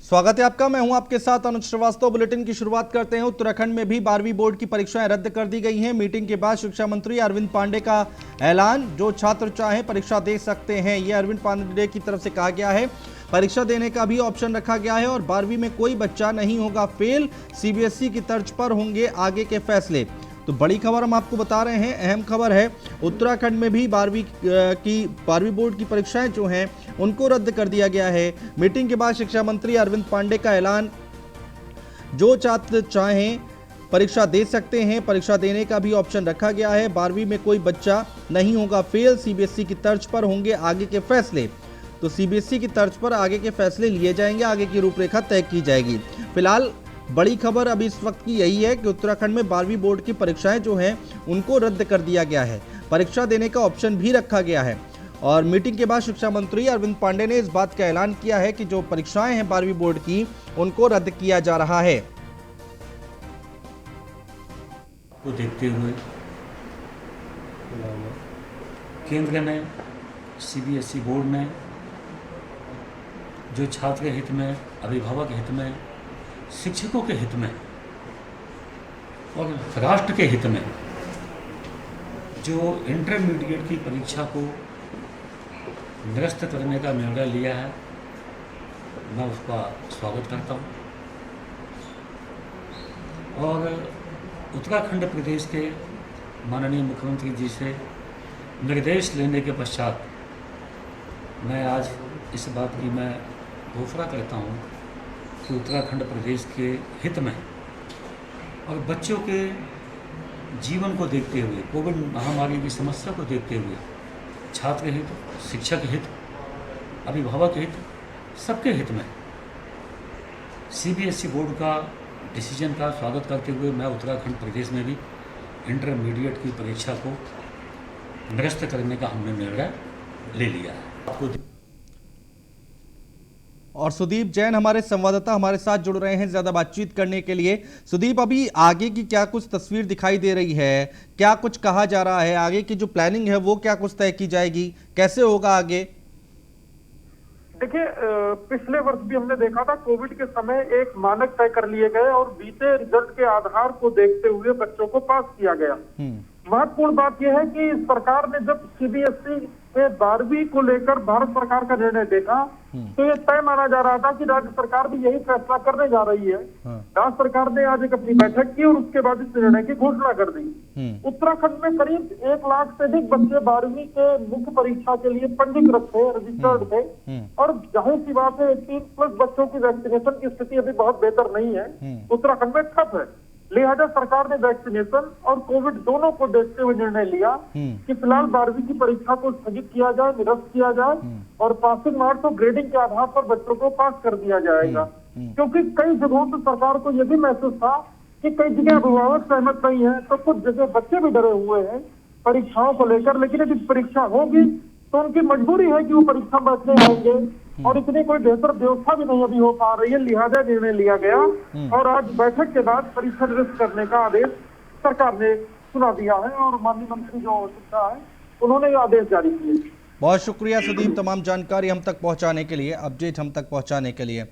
स्वागत है आपका। मैं हूं आपके साथ अनुज श्रीवास्तव। बुलेटिन की शुरुआत करते हैं। उत्तराखंड में भी 12वीं बोर्ड की परीक्षाएं रद्द कर दी गई हैं। मीटिंग के बाद शिक्षा मंत्री अरविंद पांडे का ऐलान, जो छात्र चाहें परीक्षा दे सकते हैं, यह अरविंद पांडे की तरफ से कहा गया है। परीक्षा देने का भी ऑप्शन रखा गया है और 12वीं में कोई बच्चा नहीं होगा फेल। सीबीएसई की तर्ज पर होंगे आगे के फैसले। तो बड़ी खबर हम आपको बता रहे हैं, अहम खबर है। उत्तराखंड में भी 12वीं बोर्ड की परीक्षाएं जो हैं उनको रद्द कर दिया गया है। मीटिंग के बाद शिक्षा मंत्री अरविंद पांडे का ऐलान, जो छात्र चाहें परीक्षा दे सकते हैं, परीक्षा देने का भी ऑप्शन रखा गया है। 12वीं में कोई बच्चा नहीं होगा फेल। सीबीएसई की तर्ज पर होंगे आगे के फैसले। तो सीबीएसई की तर्ज पर आगे के फैसले लिए जाएंगे, आगे की रूपरेखा तय की जाएगी। फिलहाल बड़ी खबर अभी इस वक्त की यही है कि उत्तराखंड में 12वीं बोर्ड की परीक्षाएं जो हैं उनको रद्द कर दिया गया है। परीक्षा देने का ऑप्शन भी रखा गया है। और मीटिंग के बाद शिक्षा मंत्री अरविंद पांडे ने इस बात का ऐलान किया है कि जो परीक्षाएं हैं 12वीं बोर्ड की, उनको रद्द किया जा रहा है। को देखते हुए केंद्र ने, सीबीएसई बोर्ड ने, जो छात्र के हित में, अभिभावक के हित में, शिक्षकों के हित में और राष्ट्र के हित में जो इंटरमीडिएट की परीक्षा को निरस्त करने का निर्णय लिया है, मैं उसका स्वागत करता हूँ। और उत्तराखंड प्रदेश के माननीय मुख्यमंत्री जी से निर्देश लेने के पश्चात मैं आज इस बात की मैं घोषणा करता हूँ कि उत्तराखंड प्रदेश के हित में और बच्चों के जीवन को देखते हुए, कोविड महामारी की समस्या को देखते हुए, छात्र हित, शिक्षक हित, अभिभावक हित, सबके हित में सीबीएसई बोर्ड का डिसीजन का स्वागत करते हुए मैं उत्तराखंड प्रदेश में भी इंटरमीडिएट की परीक्षा को निरस्त करने का हमने निर्णय ले लिया है। और सुदीप जैन हमारे संवाददाता हमारे साथ जुड़ रहे हैं ज्यादा बातचीत करने के लिए। सुदीप, अभी आगे की क्या कुछ तस्वीर दिखाई दे रही है, क्या कुछ कहा जा रहा है, आगे की जो प्लानिंग है वो क्या कुछ तय की जाएगी, कैसे होगा आगे? देखिए, पिछले वर्ष भी हमने देखा था, कोविड के समय एक मानक तय कर लिए गए और बीते रिजल्ट के आधार को देखते हुए बच्चों को पास किया गया। महत्वपूर्ण बात यह है कि सरकार ने जब सीबीएसई में 12वीं को लेकर भारत सरकार का निर्णय देखा तो ये तय माना जा रहा था कि राज्य सरकार भी यही फैसला करने जा रही है। राज्य सरकार ने आज एक अपनी बैठक की और उसके बाद इस निर्णय की घोषणा कर दी। उत्तराखंड में करीब 1 लाख से अधिक बच्चे 12वीं के मुख्य परीक्षा के लिए पंजीकृत थे, रजिस्टर्ड थे। और जाहिर सी बात है 18+ बच्चों की वैक्सीनेशन की स्थिति अभी बहुत बेहतर नहीं है, उत्तराखंड में ठप है। लिहाजा सरकार ने वैक्सीनेशन और कोविड दोनों को देखते हुए निर्णय लिया कि फिलहाल 12वीं की परीक्षा को स्थगित किया जाए, निरस्त किया जाए और पासिंग मार्क्स और ग्रेडिंग के आधार पर बच्चों को पास कर दिया जाएगा। क्योंकि कई जगहों से सरकार को यह भी महसूस था कि कई जगह अभिभावक सहमत नहीं है, तो कुछ जगह बच्चे भी डरे हुए हैं परीक्षाओं को लेकर। लेकिन यदि परीक्षा होगी तो उनकी मजबूरी है कि वो परीक्षा बैठने आएंगे और इतनी कोई बेहतर व्यवस्था भी नहीं अभी हो पा रही है। लिहाजा निर्णय लिया गया और आज बैठक के बाद परीक्षा निरस्त करने का आदेश सरकार ने सुना दिया है और माननीय मंत्री जो शिक्षा है उन्होंने ये आदेश जारी किए। बहुत शुक्रिया सुदीप, तमाम जानकारी हम तक पहुंचाने के लिए, अपडेट हम तक पहुंचाने के लिए।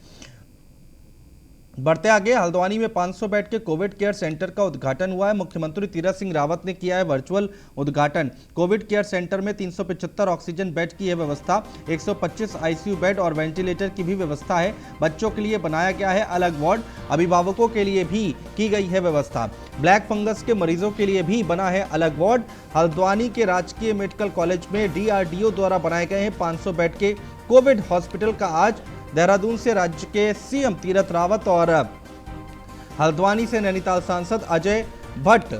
बढ़ते आगे, हल्द्वानी में 500 बेड के कोविड केयर सेंटर का उद्घाटन हुआ है। मुख्यमंत्री तीरथ सिंह रावत ने किया है वर्चुअल उद्घाटन। कोविड केयर सेंटर में 375 ऑक्सीजन बेड की है व्यवस्था, 125 आईसीयू बेड और वेंटिलेटर की भी व्यवस्था है। बच्चों के लिए बनाया गया है अलग वार्ड, अभिभावकों के लिए भी की गई है व्यवस्था। ब्लैक फंगस के मरीजों के लिए भी बना है अलग वार्ड। हल्द्वानी के राजकीय मेडिकल कॉलेज में डीआरडीओ द्वारा बनाए गए हैं 500 बेड के कोविड हॉस्पिटल का आज देहरादून से राज्य के सीएम तीरथ रावत और हल्द्वानी से नैनीताल सांसद अजय भट्ट,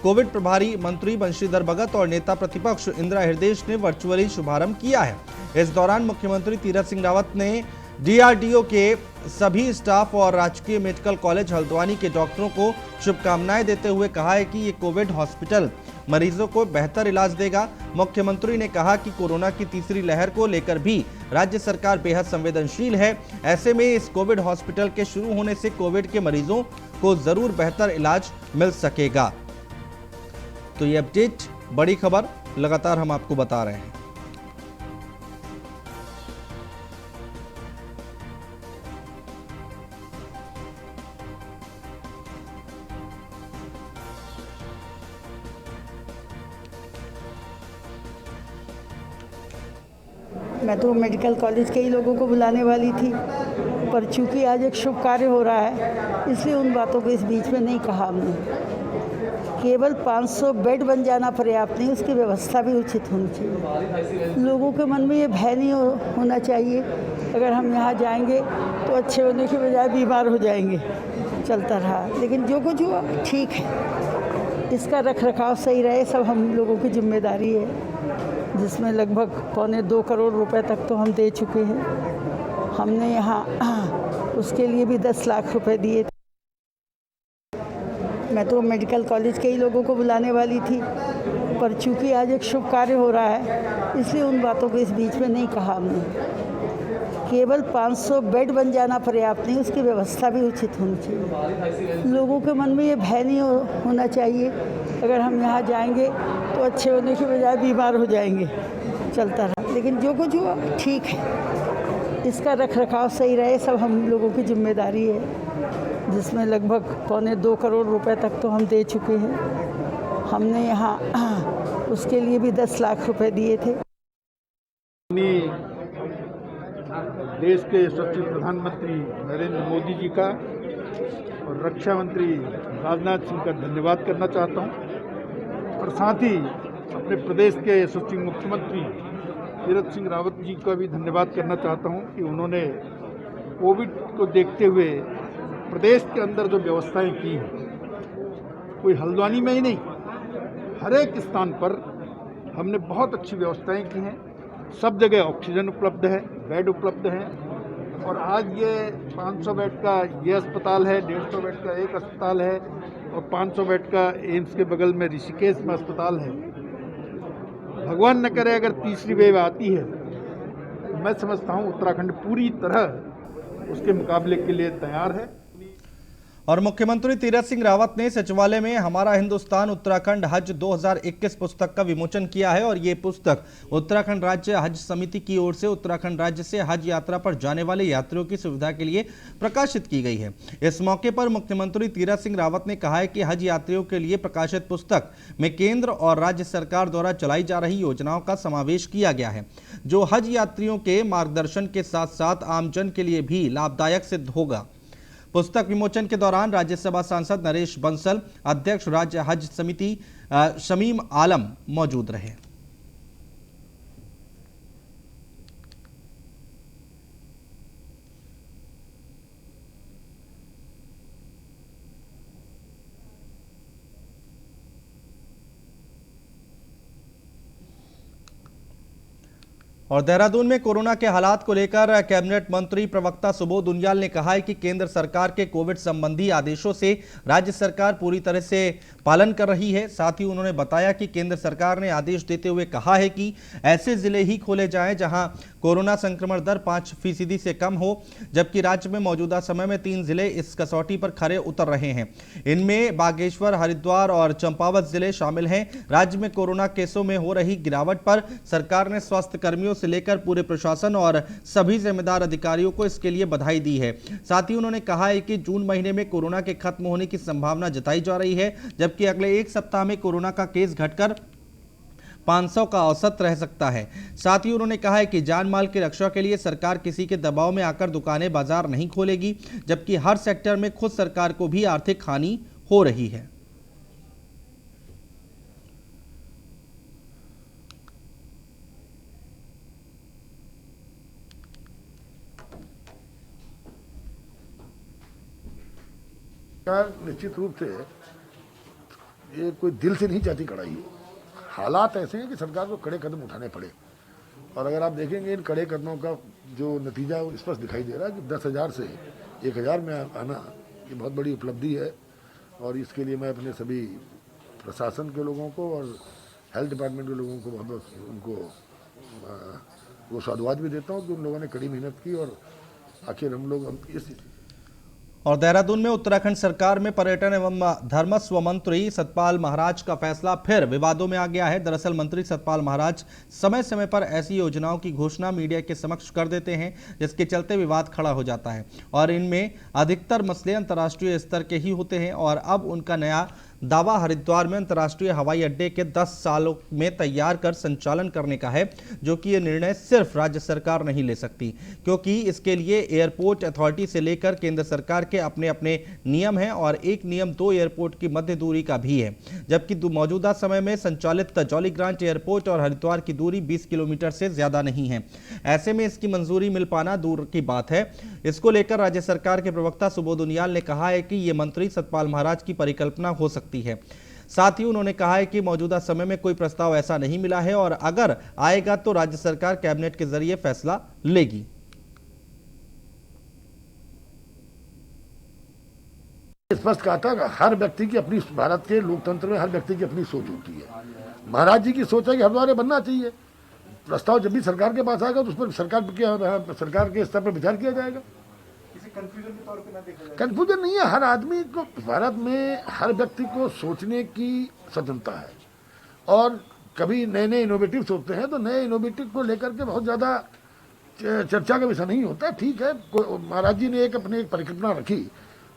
कोविड प्रभारी मंत्री बंशीधर भगत और नेता प्रतिपक्ष इंदिरा हृदयेश ने वर्चुअली शुभारंभ किया है। इस दौरान मुख्यमंत्री तीरथ सिंह रावत ने डीआरडीओ के सभी स्टाफ और राजकीय मेडिकल कॉलेज हल्द्वानी के डॉक्टरों को शुभकामनाएं देते हुए कहा है कि ये कोविड हॉस्पिटल मरीजों को बेहतर इलाज देगा। मुख्यमंत्री ने कहा कि कोरोना की तीसरी लहर को लेकर भी राज्य सरकार बेहद संवेदनशील है। ऐसे में इस कोविड हॉस्पिटल के शुरू होने से कोविड के मरीजों को जरूर बेहतर इलाज मिल सकेगा। तो ये अपडेट, बड़ी खबर लगातार हम आपको बता रहे हैं। मैं तो मेडिकल कॉलेज के ही लोगों को बुलाने वाली थी, पर चूंकि आज एक शुभ कार्य हो रहा है इसलिए उन बातों को इस बीच में नहीं कहा हमने। केवल 500 बेड बन जाना पर्याप्त नहीं, उसकी व्यवस्था भी उचित होनी चाहिए। लोगों के मन में ये भय नहीं होना चाहिए अगर हम यहाँ जाएंगे तो अच्छे होने के बजाय बीमार हो जाएंगे। चलता रहा, लेकिन जो कुछ हुआ ठीक है, इसका रख रखाव सही रहे, सब हम लोगों की जिम्मेदारी है, जिसमें लगभग 1.25 करोड़ रुपए तक तो हम दे चुके हैं। हमने यहाँ उसके लिए भी 10 लाख रुपए दिए थे। मैं तो मेडिकल कॉलेज के ही लोगों को बुलाने वाली थी, पर चूंकि आज एक शुभ कार्य हो रहा है इसलिए उन बातों को इस बीच में नहीं कहा हमने। केवल 500 बेड बन जाना पर्याप्त नहीं, उसकी व्यवस्था भी उचित होनी चाहिए। लोगों के मन में ये भय नहीं होना चाहिए अगर हम यहाँ जाएंगे तो अच्छे होने के बजाय बीमार हो जाएंगे। चलता रहा, लेकिन जो कुछ हुआ ठीक है, इसका रख रखाव सही रहे, सब हम लोगों की जिम्मेदारी है, जिसमें लगभग 1.25 करोड़ रुपए तक तो हम दे चुके हैं। हमने यहाँ उसके लिए भी 10 लाख रुपए दिए थे। देश के यशस्वी प्रधानमंत्री नरेंद्र मोदी जी का और रक्षा मंत्री राजनाथ सिंह का धन्यवाद करना चाहता हूं, और साथ ही अपने प्रदेश के यशस्वी मुख्यमंत्री तीरथ सिंह रावत जी का भी धन्यवाद करना चाहता हूं कि उन्होंने कोविड को देखते हुए प्रदेश के अंदर जो व्यवस्थाएं की हैं, कोई हल्द्वानी में ही नहीं, हर एक स्थान पर हमने बहुत अच्छी व्यवस्थाएं की हैं। सब जगह ऑक्सीजन उपलब्ध है, बेड उपलब्ध हैं, और आज ये 500 बेड का ये अस्पताल है, 150 बेड का एक अस्पताल है, और 500 बेड का एम्स के बगल में ऋषिकेश में अस्पताल है। भगवान न करे अगर तीसरी वेव आती है, मैं समझता हूँ उत्तराखंड पूरी तरह उसके मुकाबले के लिए तैयार है। और मुख्यमंत्री तीरथ सिंह रावत ने सचिवालय में हमारा हिंदुस्तान उत्तराखंड हज 2021 पुस्तक का विमोचन किया है, और ये पुस्तक उत्तराखंड राज्य हज समिति की ओर से उत्तराखंड राज्य से हज यात्रा पर जाने वाले यात्रियों की सुविधा के लिए प्रकाशित की गई है। इस मौके पर मुख्यमंत्री तीरथ सिंह रावत ने कहा है कि हज यात्रियों के लिए प्रकाशित पुस्तक में केंद्र और राज्य सरकार द्वारा चलाई जा रही योजनाओं का समावेश किया गया है, जो हज यात्रियों के मार्गदर्शन के साथ साथ आमजन के लिए भी लाभदायक सिद्ध होगा। पुस्तक विमोचन के दौरान राज्यसभा सांसद नरेश बंसल, अध्यक्ष राज्य हज समिति शमीम आलम मौजूद रहे। और देहरादून में कोरोना के हालात को लेकर कैबिनेट मंत्री प्रवक्ता सुबोध उनियाल ने कहा है कि केंद्र सरकार के कोविड संबंधी आदेशों से राज्य सरकार पूरी तरह से पालन कर रही है। साथ ही उन्होंने बताया कि केंद्र सरकार ने आदेश देते हुए कहा है कि ऐसे जिले ही खोले जाएं जहां कोरोना संक्रमण दर 5% से कम हो, जबकि राज्य में मौजूदा समय में 3 जिले इस कसौटी पर खरे उतर रहे हैं। इनमें बागेश्वर, हरिद्वार और चंपावत जिले शामिल हैं। राज्य में कोरोना केसों में हो रही गिरावट पर सरकार ने स्वास्थ्य कर्मियों से लेकर पूरे प्रशासन और सभी जिम्मेदार अधिकारियों को इसके लिए बधाई दी है। साथ ही उन्होंने कहा है कि जून महीने में कोरोना के खत्म होने की संभावना जताई जा रही है, जबकि अगले 1 सप्ताह में कोरोना का केस घटकर 500 का औसत रह सकता है। साथ ही उन्होंने कहा है कि जान माल की रक्षा के लिए सरकार किसी के दबाव में आकर दुकानें बाजार नहीं खोलेगी, जबकि हर सेक्टर में खुद सरकार को भी आर्थिक हानि हो रही है। निश्चित रूप से ये कोई दिल से नहीं चाहती कड़ाई हो। हालात ऐसे हैं कि सरकार को कड़े कदम उठाने पड़े, और अगर आप देखेंगे इन कड़े कदमों का जो नतीजा स्पष्ट दिखाई दे रहा है कि 10,000 से 1,000 में आना ये बहुत बड़ी उपलब्धि है। और इसके लिए मैं अपने सभी प्रशासन के लोगों को और हेल्थ डिपार्टमेंट के लोगों को बहुत उनको वो साधुवाद भी देता हूँ कि उन लोगों ने कड़ी मेहनत की, और आखिर हम लोग इस। और देहरादून में उत्तराखंड सरकार में पर्यटन एवं धर्मस्व मंत्री सतपाल महाराज का फैसला फिर विवादों में आ गया है। दरअसल मंत्री सतपाल महाराज समय समय पर ऐसी योजनाओं की घोषणा मीडिया के समक्ष कर देते हैं, जिसके चलते विवाद खड़ा हो जाता है, और इनमें अधिकतर मसले अंतर्राष्ट्रीय स्तर के ही होते हैं। और अब उनका नया दावा हरिद्वार में अंतर्राष्ट्रीय हवाई अड्डे के 10 सालों में तैयार कर संचालन करने का है, जो कि ये निर्णय सिर्फ राज्य सरकार नहीं ले सकती, क्योंकि इसके लिए एयरपोर्ट अथॉरिटी से लेकर केंद्र सरकार के अपने अपने नियम हैं और एक नियम 2 एयरपोर्ट की मध्य दूरी का भी है, जबकि मौजूदा समय में संचालित जौलीग्रांट एयरपोर्ट और हरिद्वार की दूरी 20 किलोमीटर से ज्यादा नहीं है। ऐसे में इसकी मंजूरी मिल पाना दूर की बात है। इसको लेकर राज्य सरकार के प्रवक्ता सुबोध उनियाल ने कहा है कि ये मंत्री सतपाल महाराज की परिकल्पना हो सकती है। साथ ही उन्होंने कहा है कि मौजूदा समय में कोई प्रस्ताव ऐसा नहीं मिला है और अगर आएगा तो राज्य सरकार कैबिनेट के जरिए फैसला लेगी। स्पष्ट कहा था, हर व्यक्ति की अपनी, भारत के लोकतंत्र में हर व्यक्ति की अपनी सोच होती है। महाराज जी की सोच है कि हरिद्वार बनना चाहिए। प्रस्ताव जब भी सरकार के पास आएगा तो उस पर सरकार के स्तर पर विचार किया जाएगा। किसी कंफ्यूजन के तौर पे ना देखा जाए। कंफ्यूजन नहीं है, हर आदमी को, भारत में हर व्यक्ति को सोचने की स्वतंत्रता है और कभी नए नए इनोवेटिव सोचते हैं तो नए इनोवेटिव को लेकर के बहुत ज़्यादा चर्चा का विषय नहीं होता। ठीक है, महाराज जी ने अपनी एक परिकल्पना रखी,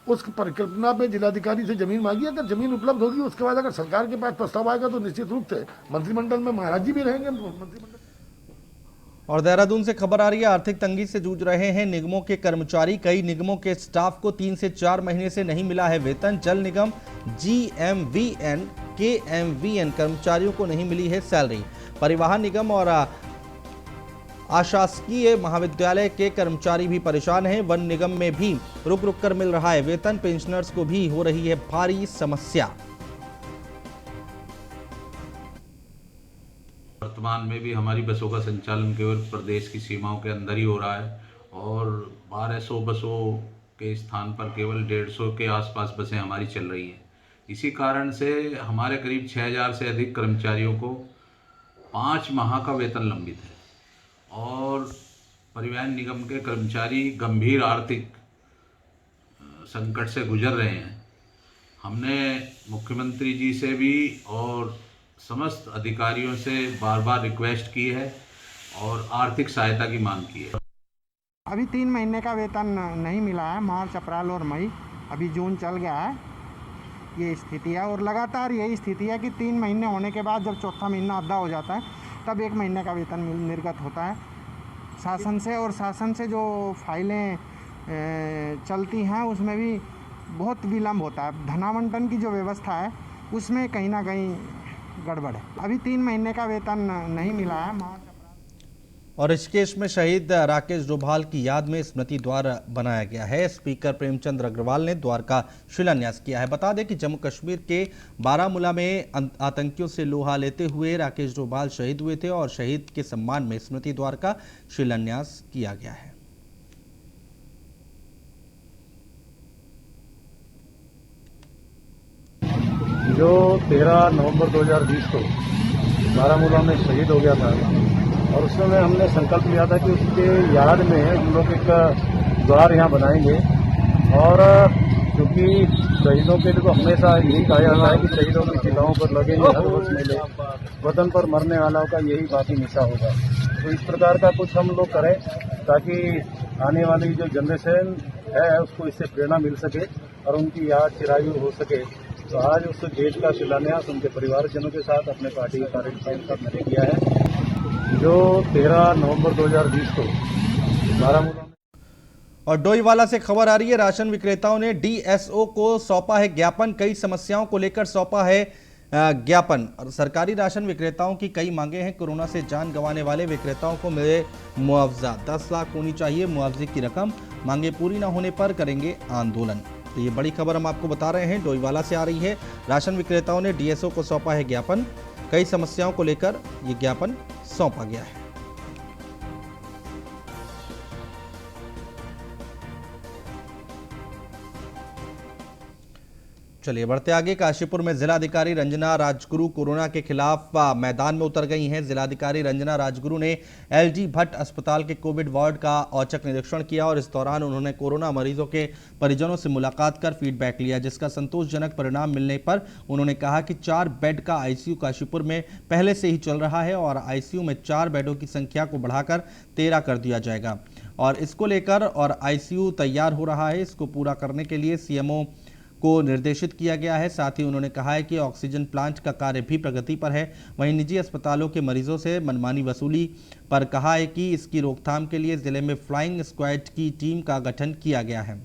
उस परिकल्पना पे जिलाधिकारी से जमीन मांगी, अगर जमीन उपलब्ध होगी उसके बाद अगर सरकार के पास प्रस्ताव आएगा तो निश्चित रूप से मंत्रिमंडल में महाराज जी भी रहेंगे। मंत्रिमंडल। और देहरादून से खबर आ रही है, आर्थिक तंगी से जूझ रहे हैं निगमों के कर्मचारी। कई निगमों के स्टाफ को 3 से 4 महीने से नहीं मिला है वेतन। जल निगम GMVN, KMVN कर्मचारियों को नहीं मिली है सैलरी। परिवहन निगम और अशासकीय महाविद्यालय के कर्मचारी भी परेशान हैं। वन निगम में भी रुक रुक कर मिल रहा है वेतन। पेंशनर्स को भी हो रही है भारी समस्या। वर्तमान में भी हमारी बसों का संचालन केवल प्रदेश की सीमाओं के अंदर ही हो रहा है और 1200 बसों के स्थान पर केवल 150 के आसपास बसें हमारी चल रही हैं। इसी कारण से हमारे करीब 6000 से अधिक कर्मचारियों को 5 माह का वेतन लंबित है और परिवहन निगम के कर्मचारी गंभीर आर्थिक संकट से गुजर रहे हैं। हमने मुख्यमंत्री जी से भी और समस्त अधिकारियों से बार बार रिक्वेस्ट की है और आर्थिक सहायता की मांग की है। अभी 3 महीने का वेतन नहीं मिला है, मार्च, अप्रैल और मई, अभी जून चल गया है। ये स्थिति है और लगातार यही स्थिति है कि 3 महीने होने के बाद जब चौथा महीना अद्धा हो जाता है तब 1 महीने का वेतन निर्गत होता है शासन से। और शासन से जो फाइलें चलती हैं उसमें भी बहुत विलम्ब होता है। धनावंटन की जो व्यवस्था है उसमें कहीं ना कहीं गड़बड़ है। अभी 3 महीने का वेतन नहीं मिला है। और ऋषिकेश में शहीद राकेश डोभाल की याद में स्मृति द्वार बनाया गया है। स्पीकर प्रेमचंद अग्रवाल ने द्वार का शिलान्यास किया है। बता दें कि जम्मू कश्मीर के बारामूला में आतंकियों से लोहा लेते हुए राकेश डोभाल शहीद हुए थे और शहीद के सम्मान में स्मृति द्वार का शिलान्यास किया गया है। जो 13 नवंबर 2020 को बारामूला में शहीद हो गया था और उस समय हमने संकल्प लिया था कि उसके याद में हम लोग एक द्वार यहाँ बनाएंगे। और क्योंकि शहीदों के लिए तो हमेशा यही कहा जाता है कि शहीदों की चिताओं पर लगे हर वर्ष मेले, वतन पर मरने वालों का यही बाकी निशा होगा। तो इस प्रकार का कुछ हम लोग करें ताकि आने वाली जो जनरेशन है उसको इससे प्रेरणा मिल सके और उनकी याद चिरायु हो सके। तो आज उस गेट का शिलान्यास उनके परिवारजनों के साथ अपने पार्टी के कार्यकर्ताओं के साथ मैंने किया है। जो 13 नवंबर 2020 को बारामूला। और डोईवाला से खबर आ रही है, राशन विक्रेताओं ने DSO को सौंपा है ज्ञापन। कई समस्याओं को लेकर सौंपा है ज्ञापन। और सरकारी राशन विक्रेताओं की कई मांगे हैं। कोरोना से जान गंवाने वाले विक्रेताओं को मिले मुआवजा, 10 लाख होनी चाहिए मुआवजे की रकम। मांगे पूरी न होने पर करेंगे आंदोलन। तो ये बड़ी खबर हम आपको बता रहे हैं, डोईवाला से आ रही है। राशन विक्रेताओं ने DSO को सौंपा है ज्ञापन। कई समस्याओं को लेकर ये ज्ञापन सौंपा गया है। चलिए बढ़ते आगे। काशीपुर में जिलाधिकारी रंजना राजगुरु कोरोना के खिलाफ मैदान में उतर गई हैं। जिलाधिकारी रंजना राजगुरु ने LG भट्ट अस्पताल के कोविड वार्ड का औचक निरीक्षण किया और इस दौरान उन्होंने कोरोना मरीजों के परिजनों से मुलाकात कर फीडबैक लिया, जिसका संतोषजनक परिणाम मिलने पर उन्होंने कहा कि 4 बेड का ICU काशीपुर में पहले से ही चल रहा है और ICU में 4 बेडों की संख्या को बढ़ाकर 13 कर दिया जाएगा और इसको लेकर और ICU तैयार हो रहा है। इसको पूरा करने के लिए CMO को निर्देशित किया गया है। साथ ही उन्होंने कहा है कि ऑक्सीजन प्लांट का कार्य भी प्रगति पर है। वहीं निजी अस्पतालों के मरीजों से मनमानी वसूली पर कहा है कि इसकी रोकथाम के लिए जिले में फ्लाइंग स्क्वाड की टीम का गठन किया गया है,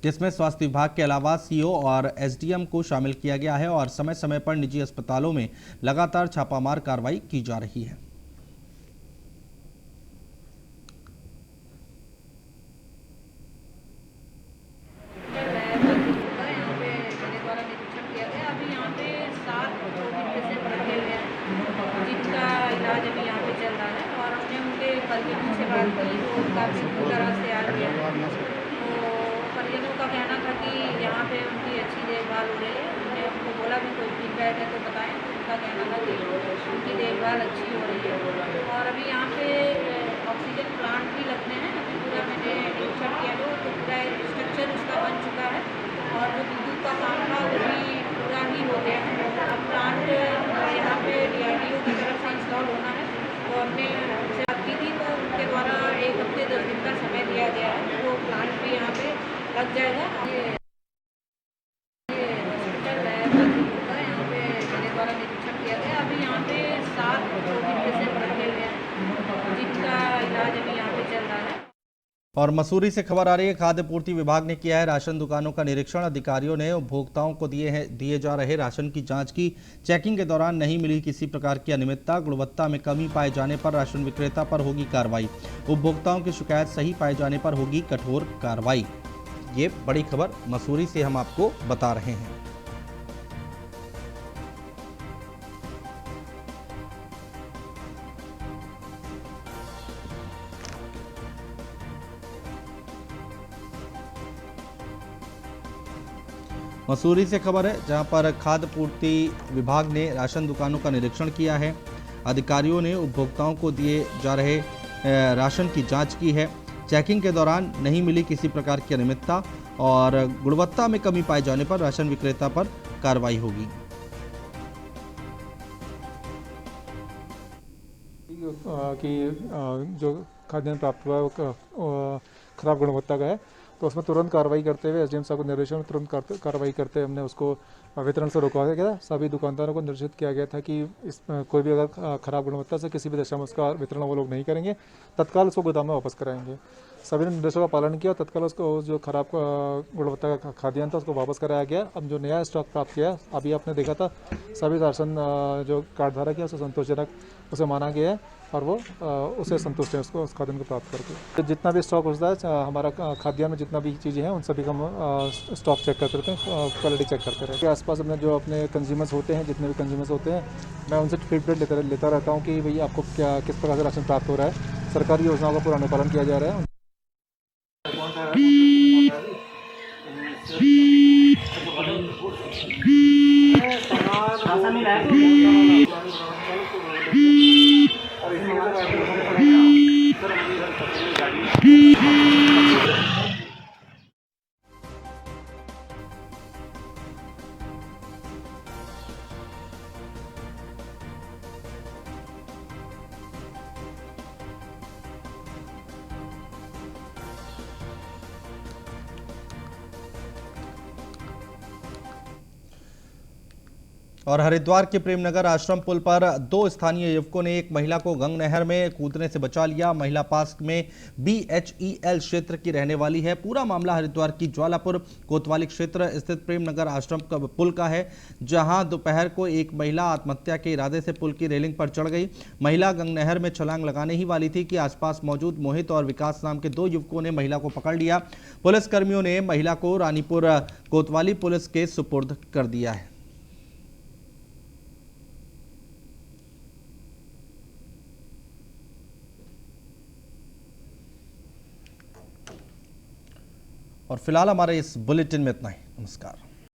जिसमें स्वास्थ्य विभाग के अलावा सीओ और एसडीएम को शामिल किया गया है और समय समय पर निजी अस्पतालों में लगातार छापामार कार्रवाई की जा रही है। जिनका इलाज अभी यहाँ पे चल रहा है और हमने उनके परिजनों से बात की, वो काफ़ी बुरी तरह से आ गया। तो परिजनों का कहना था कि यहाँ पे उनकी अच्छी देखभाल हो रही है। हमने उनको बोला भी कोई फीडबैक है तो बताएं, तो उनका कहना था कि उनकी देखभाल अच्छी हो रही है। और अभी यहाँ पे ऑक्सीजन प्लांट भी लगने हैं। अभी पूरा मैंने निरीक्षण किया तो पूरा स्ट्रक्चर उसका बन चुका है और जो विद्युत का काम था वो भी पूरा ही हो गया है। अब प्लांट यहाँ पे DRDO की तरफ से इंस्टॉल होना है, तो हमने उनसे बात की थी, तो उनके द्वारा 1 हफ्ते 10 दिन का समय दिया गया है। तो प्लांट भी यहाँ पे लग जाएगा। ये हॉस्पिटल है का यहाँ पे मेरे द्वारा निरीक्षण किया गया। अभी यहाँ पे 7 कोविड पेशेंट रखे हुए हैं जिनका इलाज अभी यहाँ पे चल रहा है। और मसूरी से खबर आ रही है, खाद्य पूर्ति विभाग ने किया है राशन दुकानों का निरीक्षण। अधिकारियों ने उपभोक्ताओं को दिए जा रहे राशन की जांच की। चेकिंग के दौरान नहीं मिली किसी प्रकार की अनियमितता, गुणवत्ता में कमी पाए जाने पर राशन विक्रेता पर होगी कार्रवाई। उपभोक्ताओं की शिकायत सही पाए जाने पर होगी कठोर कार्रवाई। ये बड़ी खबर मसूरी से हम आपको बता रहे हैं। मसूरी से खबर है, जहां पर खाद्य पूर्ति विभाग ने राशन दुकानों का निरीक्षण किया है। अधिकारियों ने उपभोक्ताओं को दिए जा रहे राशन की जांच की है। चेकिंग के दौरान नहीं मिली किसी प्रकार की अनियमितता और गुणवत्ता में कमी पाए जाने पर राशन विक्रेता पर कार्रवाई होगी। कि जो खाद्यान्न प्राप्त हुआ है वो खराब गुणवत्ता का है, तो उसमें तुरंत कार्रवाई करते हुए एसडीएम साहब को निर्देशन में तुरंत कार्रवाई करते हुए हमने उसको वितरण से रोकवाया गया। सभी दुकानदारों को निर्देशित किया गया था कि इस कोई भी अगर खराब गुणवत्ता से किसी भी दशा में उसका वितरण वो लोग नहीं करेंगे, तत्काल उसको गोदाम में वापस कराएंगे। सभी ने निर्देशों का पालन किया, तत्काल उसको जो खराब गुणवत्ता का खाद्यान्न था उसको वापस कराया गया। अब जो नया स्टॉक प्राप्त किया, अभी आपने देखा था सभी राशन जो कार्डधारक है उसे संतोषजनक उसे माना गया है और वो उसे संतुष्ट है उसको उस खाद्यान्न को प्राप्त करके। तो जितना भी स्टॉक होता है हमारा खाद्यान्न में जितना भी चीज़ें हैं उन सभी का हम स्टॉक चेक करते रहते हैं, क्वालिटी चेक करते रहते हैं। आसपास अपने जो अपने कंज्यूमर्स होते हैं, जितने भी कंज्यूमर्स होते हैं, मैं उनसे फीडबैक लेता रहता हूँ कि भाई आपको क्या किस प्रकार से राशन प्राप्त हो रहा है, सरकारी योजनाओं का पूरा अनुपालन किया जा रहा है। और हरिद्वार के प्रेमनगर आश्रम पुल पर 2 स्थानीय युवकों ने एक महिला को गंग नहर में कूदने से बचा लिया। महिला पास में BHEL क्षेत्र की रहने वाली है। पूरा मामला हरिद्वार की ज्वालापुर कोतवाली क्षेत्र स्थित प्रेमनगर आश्रम पुल का है, जहां दोपहर को एक महिला आत्महत्या के इरादे से पुल की रेलिंग पर चढ़ गई। महिला गंग नहर में छलांग लगाने ही वाली थी कि आसपास मौजूद मोहित और विकास नाम के 2 युवकों ने महिला को पकड़ लिया। पुलिसकर्मियों ने महिला को रानीपुर कोतवाली पुलिस के सुपुर्द कर दिया है। और फिलहाल हमारे इस बुलेटिन में इतना ही। नमस्कार।